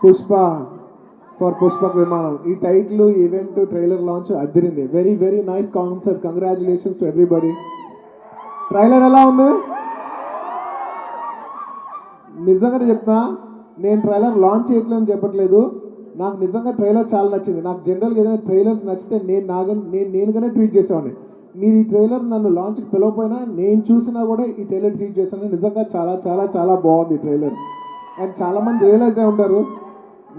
Pushpa for Pushpak విమానం ఈ title event trailer launch Adirindi. Very very nice concept. Congratulations to everybody. Trailer ఎలా ఉంది? నిజంగా చెప్తా, నేను ట్రైలర్ లాంచ్ చేయట్లేదని చెప్పట్లేదు. నాకు నిజంగా ట్రైలర్ చాలా నచ్చింది. నాకు జనరల్గా ఏదైనా ట్రైలర్స్ నచ్చితే నేనుగానే ట్వీట్ చేసేవాడిని. మీరు ఈ ట్రైలర్ నన్ను లాంచ్కి పిలవపోయినా నేను చూసినా కూడా ఈ ట్రైలర్ ట్వీట్ చేశాను. నిజంగా చాలా చాలా చాలా బాగుంది ట్రైలర్. అండ్ చాలామంది రియలైజ్ అయి ఉంటారు,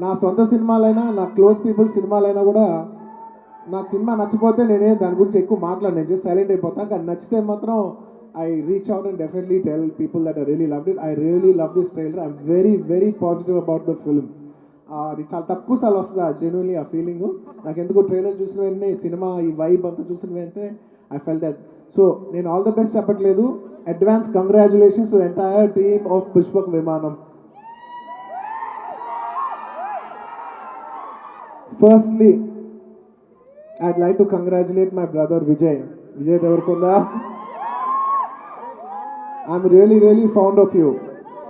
నా సొంత సినిమాలైనా నా క్లోజ్ పీపుల్ సినిమాలైనా కూడా నాకు సినిమా నచ్చిపోతే నేనే దాని గురించి ఎక్కువ మాట్లాడను. నేను జస్ట్ సైలెంట్ అయిపోతాను. కానీ నచ్చితే మాత్రం I reach out and definitely tell people that I really loved it. I really love this trailer. I'm very, very positive about the film. అది చాలా తక్కువ సార్లు వస్తుంది జెన్యున్లీ ఆ ఫీలింగ్. నాకు ఎందుకో ట్రైలర్ చూసిన వెంటనే సినిమా ఈ వైబ్ అంతా చూసిన వెంటనే ఐ ఫెల్ దట్. సో నేను ఆల్ ద బెస్ట్ చెప్పట్లేదు, advance congratulations to the entire team of Pushpak విమానం. Firstly, I'd like to congratulate my brother Vijay Devarkonda. I'm really, really fond of you.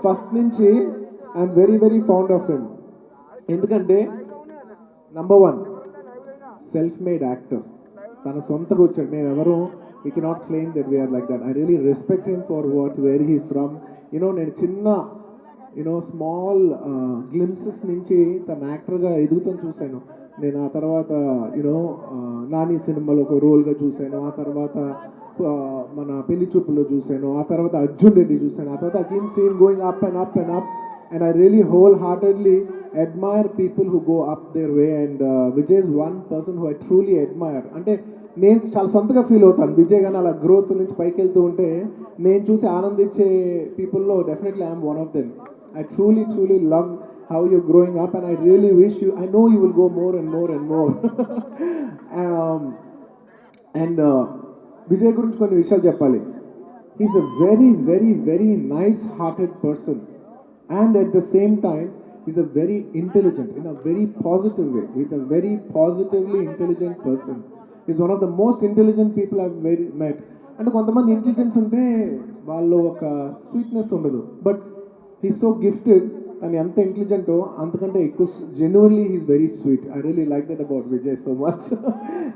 First నుంచి I'm very, very fond of him. ఎందుకంటే number 1 self made actor. తన సొంతగా వచ్చాడు. మేము ఎవరు we cannot claim that we are like that. I really respect him for what where he's from. నేను చిన్న small glimpses నుంచి తన యాక్టర్గా ఎదుగుతాను చూశాను. నేను ఆ తర్వాత నాని సినిమాలో ఒక రోల్గా చూశాను. ఆ తర్వాత మన పెళ్లి చూపులో చూశాను. ఆ తర్వాత అర్జున్ రెడ్డి చూశాను. ఆ తర్వాత కీమ్ seen going up and up and up. And I really wholeheartedly admire people who go up their way, and Vijay is one person who I truly admire. అంటే నేను చాలా సొంతగా ఫీల్ అవుతాను విజయ్ గానీ అలా గ్రోత్ నుంచి పైకి వెళ్తూ ఉంటే నేను చూసి ఆనందించే పీపుల్లో definitely I'm one of them. I truly, truly love how you're growing up, and I really wish you, I know you will go more and more and more. and Vijay గురించి కొన్ని విషయాలు చెప్పాలి. He's a very, very, very nice hearted person, and at the same time he's a very intelligent in a very positive way. He's a very positively intelligent person. He's one of the most intelligent people I've met. అంటే కొంతమంది intelligence ఉంటే వాళ్ళు ఒక sweetness ఉండదు, but he's so gifted. తను ఎంత ఇంటెలిజెంటో అంతకంటే ఎక్కువ genuinely he's very sweet. I really like that about Vijay so much.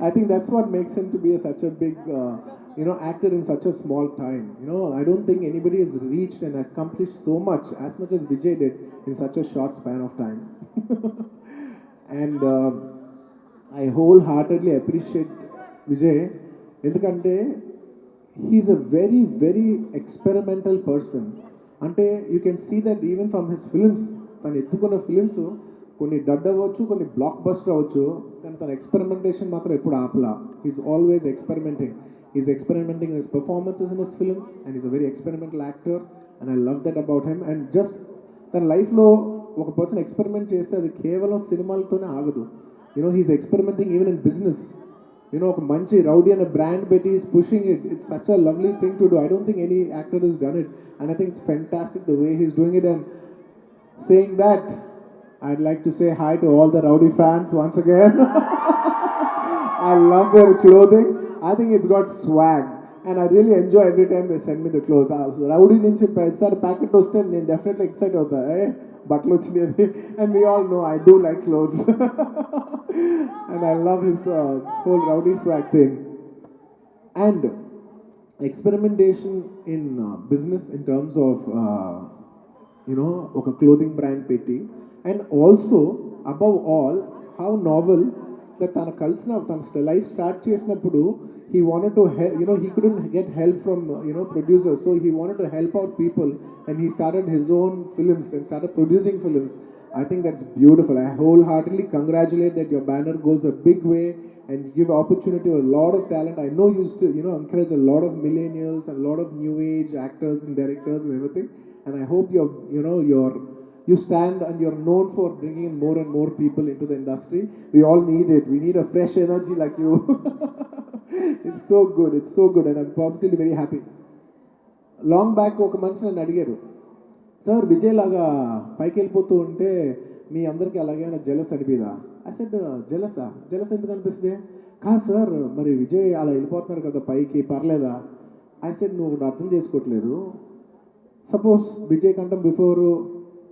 I think that's what makes him to be such a big actor in such a small time. I don't think anybody has reached and accomplished so much as Vijay did in such a short span of time. And I wholeheartedly appreciate Vijay ఎందుకంటే he's a very, very experimental person. అంటే you can see that even from his films. తను ఎత్తుకున్న films కొన్ని డడ్ అవ్వచ్చు, కొన్ని block buster అవ్వచ్చు, కానీ తన ఎక్స్పెరిమెంటేషన్ మాత్రం ఎప్పుడు ఆపలా. He's always experimenting. Is experimenting in his performances in his films, and is a very experimental actor, and I love that about him. And just తన లైఫ్లో ఒక పర్సన్ ఎక్స్పెరిమెంట్ చేస్తే అది కేవలం సినిమాలతోనే ఆగదు. He's experimenting even in business. ఒక మంచి rowdy అనే బ్రాండ్ పెట్టి is pushing it. It's such a lovely thing to do. I don't think any actor is done it, and I think it's fantastic the way he's doing it. And saying that, I'd like to say hi to all the Rowdy fans once again. I love their clothing. I think it's got swag, and I really enjoy every time they send me the clothes. Rowdy నుంచి ప్రతిసారి packet వస్తే నేను definitely excite అవుతా, బట్టలు వచ్చినాయి. And we all know I do like clothes. And I love his whole Rowdy swag thing. And experimentation in business in terms of ఒక clothing brand పెట్టి, and also above all how novel that తన life start చేసినప్పుడు he wanted to help, he couldn't get help from producers, so he wanted to help out people, and he started his own films and started producing films. I think that's beautiful. I wholeheartedly congratulate that your banner goes a big way and give opportunity to a lot of talent. I know you still encourage a lot of millennials and a lot of new age actors and directors and everything, and I hope you stand and you're known for bringing in more and more people into the industry. We all need it. We need a fresh energy like you. It's so good. It's so good, and I'm positively very happy. Long back ఒక మనిషి నన్ను అడిగారు, sir Vijay లాగా పైకి వెళ్ళిపోతూ ఉంటే మీ అందరికీ అలాగే జెలస్ అనిపిదా? ఐ సెడ్ జెలస్ ఎందుకు అనిపిస్తుంది? కాదు సార్, మరి విజయ్ అలా వెళ్ళిపోతున్నాడు కదా పైకి, పర్లేదా? ఐ సెడ్ నువ్వు అర్థం చేసుకోవట్లేదు. సపోజ్ విజయ్ కంటే బిఫోర్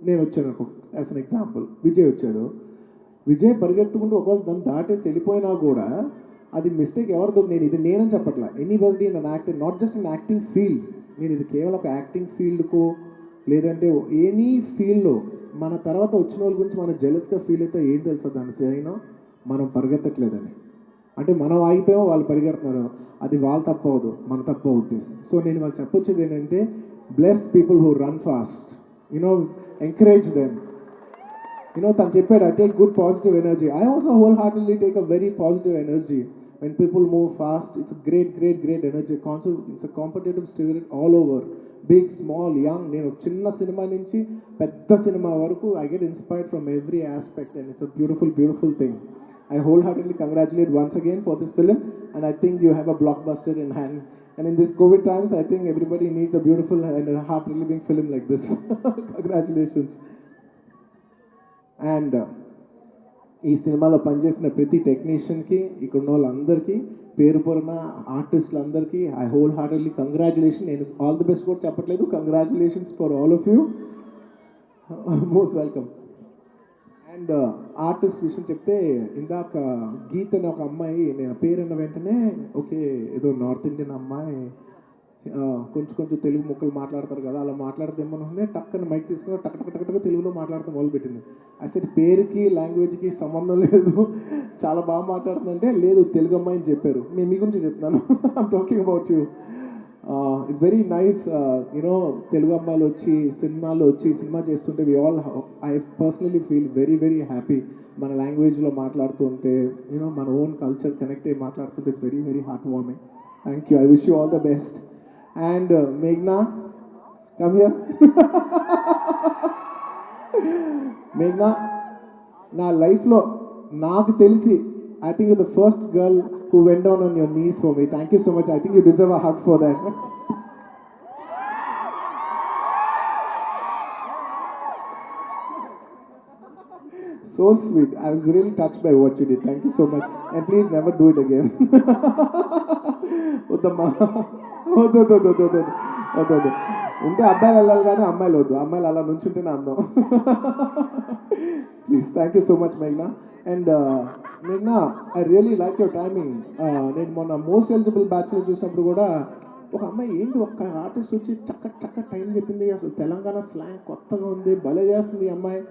నేను వచ్చాను అనుకో, యాజ్ అన్ ఎగ్జాంపుల్ విజయ్ వచ్చాడు. విజయ్ పరిగెత్తుకుంటూ ఒకవేళ దాన్ని దాటేసి వెళ్ళిపోయినా కూడా అది మిస్టేక్ ఎవరిదో, నేనని చెప్పట్లా, anybody in an acting, not just in acting field, నేను ఇది కేవలం ఒక యాక్టింగ్ ఫీల్డ్కో లేదంటే ఎనీ ఫీల్డ్లో మన తర్వాత వచ్చిన వాళ్ళ గురించి మనం జెలస్గా ఫీల్ అయితే ఏం తెలుసా దాని సైన్, మనం పరిగెత్తట్లేదని. అంటే మనం ఆగిపోయామో వాళ్ళు పరిగెడుతున్నారు, అది వాళ్ళ తప్పు అవ్వదు, మన తప్పు అవుద్ది. సో నేను వాళ్ళు చెప్పొచ్చేది ఏంటంటే, bless people who run fast, encourage them. తను చెప్పాడు, I take good positive energy. I also wholeheartedly take a very positive energy. When people move fast, it's a great, great, great energy. It's a competitive spirit all over. Big, small, young. నేను చిన్న cinema నుంచి పెద్ద cinema వరకు I get inspired from every aspect, and it's a beautiful, beautiful thing. I wholeheartedly congratulate once again for this film, and I think you have a blockbuster in hand. And in this COVID times, I think everybody needs a beautiful and a heart-relieving film like this. Congratulations. And ఈ సినిమాలో పనిచేసిన ప్రతి టెక్నీషియన్కి, ఇక్కడ ఉన్న వాళ్ళందరికీ, పేరు పేరున ఆర్టిస్టులందరికీ I whole heartedly congratulation. నేను ఆల్ ది బెస్ట్ కూడా చెప్పట్లేదు, congratulations for all of you, most welcome. And artist విషయం చెప్తే, ఇందాక గీత్ అనే ఒక అమ్మాయి, నేను పేరు అన్న వెంటనే ఓకే ఏదో నార్త్ ఇండియన్ అమ్మాయి, కొంచెం కొంచెం తెలుగు ముక్కలు మాట్లాడతారు కదా, అలా మాట్లాడితేమనుకునే టక్కన మైక్ తీసుకుని టక్ టక్ టక్ టక్ తెలుగులో మాట్లాడతాం మొదలుపెట్టింది. అసలు పేరుకి లాంగ్వేజ్కి సంబంధం లేదు, చాలా బాగా మాట్లాడుతుందంటే, లేదు తెలుగు అమ్మాయి అని చెప్పారు. నేను మీ గురించి చెప్తున్నాను, I'm talking about you. It's very nice, Telugu అమ్మాయిలు వచ్చి సినిమాలో వచ్చి సినిమా చేస్తుంటే I personally feel very very happy. మన లాంగ్వేజ్లో మాట్లాడుతూ ఉంటే, మన ఓన్ కల్చర్ కనెక్ట్ అయ్యి మాట్లాడుతుంటే it's very very heart warming. Thank you, I wish you all the best. And Meghna, come here. Meghna, నా లైఫ్లో నాకు తెలిసి I think you're the first girl who went down on your knees for me. Thank you so much. I think you deserve a hug for that. So sweet. I was really touched by what you did. Thank you so much. And please never do it again. వద్దమ్మా, వద్దు వద్దు వద్దు వద్దు వద్దు వద్దు. ఉంటే అబ్బాయిలు వెళ్ళాలి కానీ అమ్మాయిలు వద్దు, అమ్మాయిలు అలా నుంచుంటేనే అందం. Please, thank you so much మేఘ్నా. And మేఘ్నా, I really like your timing. నేను మొన్న మోస్ట్ ఎలిజిబుల్ బ్యాచ్లో చూసినప్పుడు కూడా ఒక అమ్మాయి ఏంటి ఒక్క ఆర్టిస్ట్ వచ్చి చక్క టైం చెప్పింది, అసలు తెలంగాణ స్లాంగ్ కొత్తగా ఉంది, భలే చేస్తుంది ఈ అమ్మాయి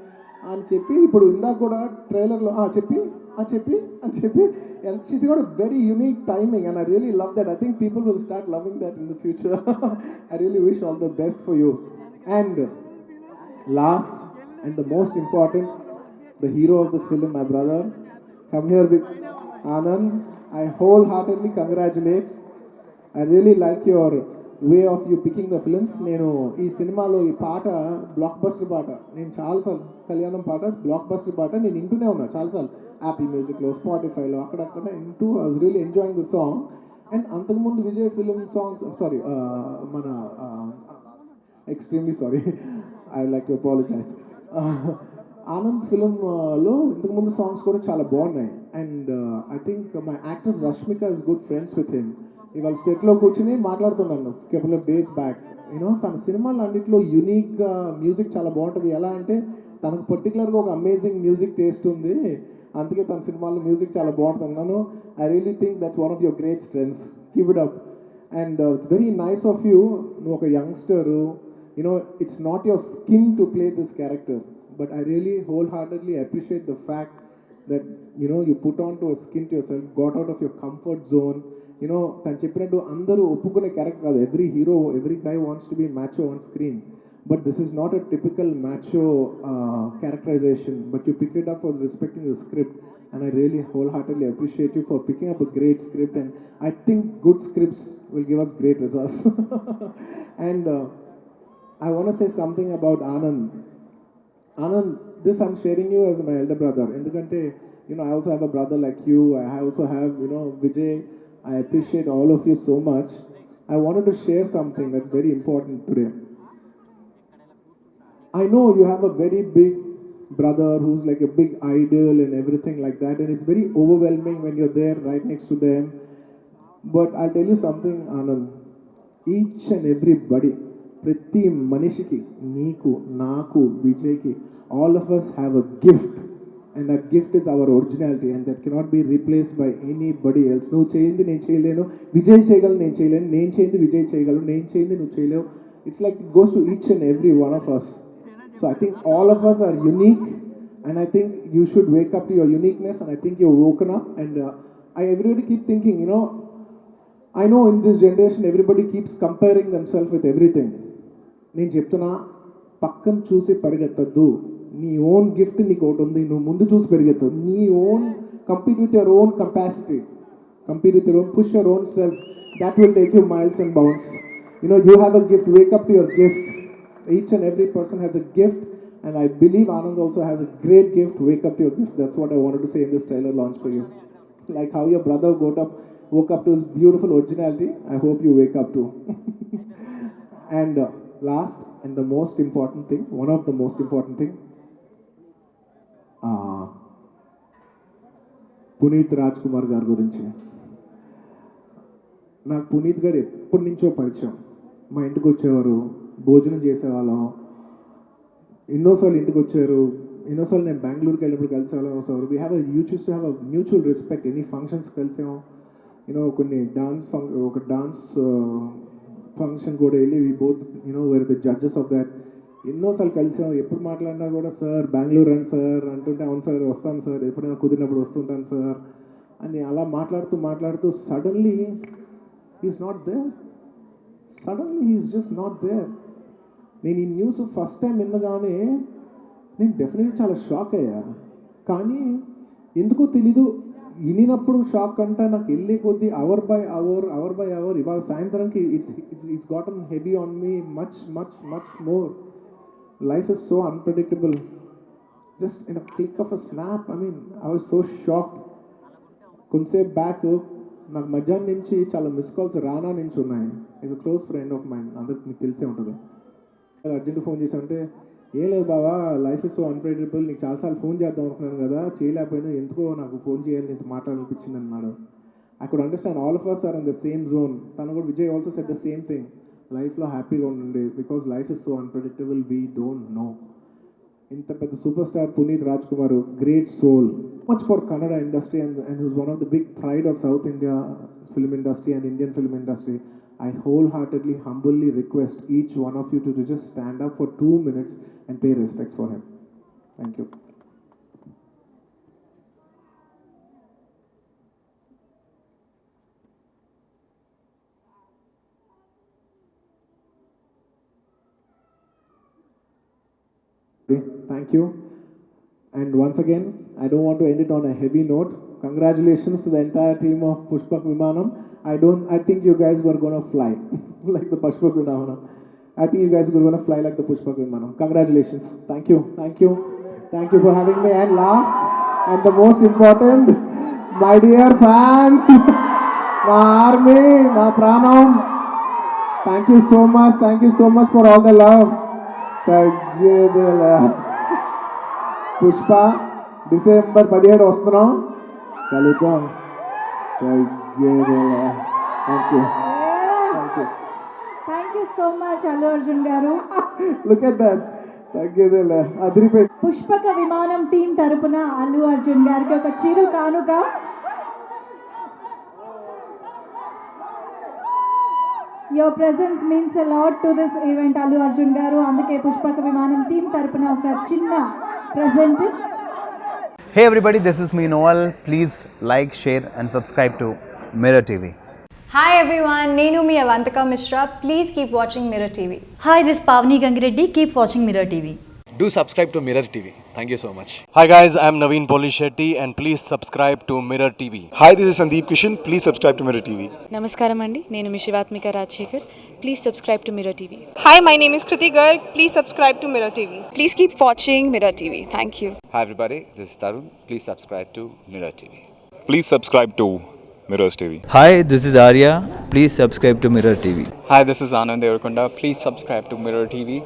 అని చెప్పి, ఇప్పుడు ఇందాక కూడా ట్రైలర్లో చెప్పి అని చెప్పి, and she's got a very unique timing, and I really love that. I think people will start loving that in the future. I really wish all the best for you. And last and the most important, the hero of the film, my brother, come here with Anand. I wholeheartedly congratulate. I really like your way of you picking the films. నేను ఈ సినిమాలో ఈ పాట block buster పాట, నేను చాలాసార్లు కళ్యాణం పాట బ్లాక్ బస్టర్ పాట నేను వింటూనే ఉన్నా చాలాసార్లు, యాపిల్ మ్యూజిక్లో, స్పాటిఫైలో, అక్కడక్కడ వింటూ I was really enjoying the song. And అంతకుముందు విజయ్ ఫిలిం సాంగ్స్, సారీ మన extremely sorry, I like to apologise, Anand ఫిలింలో ఇంతకుముందు సాంగ్స్ కూడా చాలా బాగున్నాయి. And I think my actress Rashmika is good friends with him. ఇవాళ సెట్లో కూర్చుని మాట్లాడుతున్నాను కపుల్ ఆఫ్ డేస్ బ్యాక్. తన సినిమాలు అన్నింటిలో యూనిక్గా మ్యూజిక్ చాలా బాగుంటుంది. ఎలా అంటే తనకు పర్టికులర్గా ఒక అమేజింగ్ మ్యూజిక్ టేస్ట్ ఉంది, అందుకే తన సినిమాల్లో మ్యూజిక్ చాలా బాగుంటుంది అన్నాను. I really think that's one of your great strengths. Keep it up. And it's very nice of you. నువ్వు ఒక youngster, it's not your skin to play this character, but I really wholeheartedly appreciate the fact that you put on to a skin to yourself, got out of your comfort zone. తను చెప్పినట్టు అందరూ ఒప్పుకునే character కాదు. Every hero, every guy wants to be macho on screen, but this is not a typical macho characterization, but you picked it up for respecting the script, and I really wholeheartedly appreciate you for picking up a great script, and I think good scripts will give us great results. And I want to say something about Anand. Anand, this I'm sharing you as my elder brother. Endukante, I also have a brother like you. I also have, Vijay. I appreciate all of you so much. I wanted to share something that's very important today. I know you have a very big brother who's like a big idol and everything like that, and it's very overwhelming when you're there right next to them. But I'll tell you something, Anand. Each and everybody ప్రతి మనిషికి, నీకు, నాకు, విజయ్కి, all of us have a gift, and that gift is our originality, and that cannot be replaced by anybody else. నువ్వు చేయింది నేను చేయలేను, విజయ్ చేయగలను నేను చేయలేను, నేను చేయింది విజయ్ చేయగలను, నేను చేయింది నువ్వు చేయలేవు. It's like it goes to each and every one of us. So I think all of us are unique, and I think you should wake up to your uniqueness, and I think you've woken up. And I everybody keep thinking, you know, I know in this generation everybody keeps comparing themselves with everything. నేను చెప్తున్నా, పక్కన చూసి పరిగెత్తద్దు. నీ own gift నీకు ఒకటి ఉంది, నువ్వు ముందు చూసి పరిగెత్తు. నీ own compete with your own capacity, compete with your own, push your own self. That will take you miles and bounds. You know, you have a gift, wake up to your gift. Each and every person has a gift, and I believe Anand also has a great gift. Wake up to your gift. That's what I wanted to say in this trailer launch for you. Like how your brother woke up to his beautiful originality, I hope you wake up too. And last and the most important thing, one of the most important thing, Puneeth Raj Kumar గారి గురించి. నాకు పునీత్ గారు ఎప్పటి నుంచో పరిచయం. మా ఇంటికి వచ్చేవారు, భోజనం చేసేవాళ్ళం, ఎన్నోసార్లు ఇంటికి వచ్చారు, ఎన్నోసార్లు నేను బెంగళూరుకి వెళ్ళినప్పుడు కలిసేవాళ్ళం. So we have used to have a mutual respect. Any functions కలిసాం, యూనో కొన్ని ఒక డాన్స్ ఫంక్షన్ కూడా వెళ్ళి we both you know were the judges of that. ఎన్నోసార్లు కలిసాం, ఎప్పుడు మాట్లాడినా కూడా సార్ బెంగళూరు రండి సార్ అంటుంటే, అవును సార్ వస్తాను సార్, ఎప్పుడైనా కుదిరినప్పుడు వస్తుంటాను సార్ అని అలా మాట్లాడుతూ suddenly he is not there. Suddenly he is just not there. నేను ఈ న్యూస్ ఫస్ట్ టైం వినగానే నేను డెఫినెట్లీ చాలా షాక్ అయ్యా. కానీ ఎందుకో తెలీదు, వినినప్పుడు షాక్ అంటే నాకు వెళ్ళే కొద్దీ అవర్ బై అవర్ ఇవాళ సాయంత్రంకి it's gotten heavy on me much much much more. Life is so unpredictable. Just in a click of a snap, I mean, I was so shocked. కొంతసేపు బ్యాక్ నాకు మధ్యాహ్నం నుంచి చాలా మిస్ కాల్స్ రానా నుంచి ఉన్నాయి. Is a close friend of mind, అందరికి మీకు తెలిసే ఉంటుంది. అర్జెంట్ ఫోన్ చేశానంటే, ఏం లేదు బావా, లైఫ్ ఇస్ సో అన్ప్రెడిక్టబుల్, నీకు చాలాసార్లు ఫోన్ చేద్దాం అనుకున్నాను కదా, చేయలేకపోయినా, ఎందుకో నాకు ఫోన్ చేయాలి, నీతో మాట్లాడాలనిపించింది అన్నాడు. I could understand all of us are in the same zone. తను కూడా, Vijay also said the same thing. లైఫ్లో హ్యాపీగా ఉండండి, because life is so unpredictable, we don't know. ఇంత పెద్ద super star Puneeth Raj Kumar, great soul, much for Kannada industry and who's one of the big pride of south India film industry and Indian film industry. I wholeheartedly, humbly request each one of you to just stand up for 2 minutes and pay respects for him. Thank you. Thank you. And once again, I don't want to end it on a heavy note. Congratulations to the entire team of Pushpak Vimanam. I think you guys were going to fly like the Pushpak Vimanam. I think you guys were going to fly like the Pushpak Vimanam. Congratulations. Thank you. Thank you. Thank you for having me. And last and the most important, my dear fans, my army, my pranam. Thank you so much. Thank you so much for all the love. Pushpa December 17 వస్తున్నాం, కలుద్దాం. Thank you so much Allu Arjun గారు. Look at that. తగ్గేదేలే, అదిరిపోయి. పుష్పక విమానం team తరపున అల్లు అర్జున్ గారికి ఒక చిరు కానుక. Your presence means a lot to this event, Allu Arjun garu. అందుకే పుష్పక విమానం టీం తరపున ఒక చిన్న present. Hey everybody, this is me Noel. Please like, share and subscribe to Mirror TV. Hi everyone, Nenu mi Avantika Mishra. Please keep watching Mirror TV. Hi, this is Pavni Gangireddy. Keep watching Mirror TV. Do subscribe to Mirror TV. Thank you so much. Hi guys, I'm Naveen Polishetty and please subscribe to Mirror TV. Hi, this is Sandeep Kishan. Please subscribe to Mirror TV. నమస్కారం అండి, నేను మీ Shivathmika Rajasekhar. Please subscribe to Mirror TV. Hi, my name is Kriti Garg. Please subscribe to Mirror TV. Please keep watching mirror TV. Thank you. Hi everybody, this is Tarun. Please subscribe to Mirror TV. Please subscribe to Mirrors TV. Hi, this is Arya. Please subscribe to Mirror TV. Hi, this is Anand Devarakonda. Please subscribe to Mirror TV.